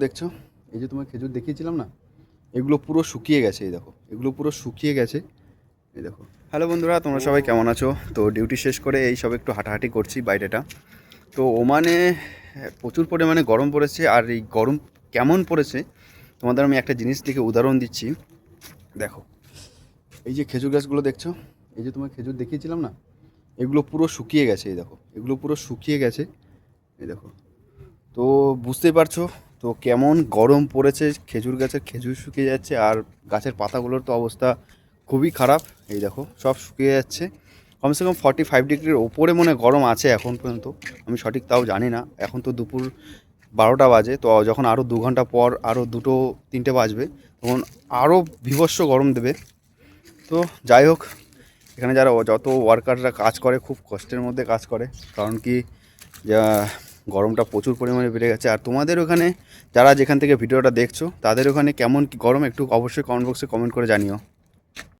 দেখছো, এই যে তোমার খেজুর দেখিয়েছিলাম না, এগুলো পুরো শুকিয়ে গেছে। এই দেখো, এগুলো পুরো শুকিয়ে গেছে। এই দেখো। হ্যালো বন্ধুরা, তোমরা সবাই কেমন আছো? তো ডিউটি শেষ করে এই সব একটু হাঁটাহাঁটি করছি বাইরেটা। তো ওমানে প্রচুর পরিমাণে গরম পড়েছে। আর এই গরম কেমন পড়েছে তোমাদের আমি একটা জিনিস থেকে উদাহরণ দিচ্ছি। দেখো, এই যে খেজুর গাছগুলো দেখছো, এই যে তোমার খেজুর দেখিয়েছিলাম না, এগুলো পুরো শুকিয়ে গেছে। এই দেখো, এগুলো পুরো শুকিয়ে গেছে। এই দেখো, তো বুঝতেই পারছো তো কেমন গরম পড়েছে। খেজুর গাছের খেজুর শুকিয়ে যাচ্ছে, আর গাছের পাতাগুলোর তো অবস্থা খুবই খারাপ। এই দেখো, সব শুকিয়ে যাচ্ছে। কমসে কম 45 ডিগ্রির ওপরে মনে হয় গরম আছে এখন পর্যন্ত। আমি সঠিক তাও জানি না। এখন তো দুপুর 12টা বাজে, তো যখন আরও 2 ঘন্টা পর আরও 2-3টে বাজবে, তখন আরও বীভৎস গরম দেবে। তো যাই হোক, এখানে যারা যত ওয়ার্কাররা কাজ করে খুব কষ্টের মধ্যে কাজ করে। কারণ কি, যা গরমটা প্রচুর পরিমাণে বেড়ে গেছে। আর তোমাদের ওখানে যারা যেখান থেকে ভিডিওটা দেখছো, তাদের ওখানে কেমন কি গরম একটু অবশ্যই কমেন্ট বক্সে কমেন্ট করে জানিও।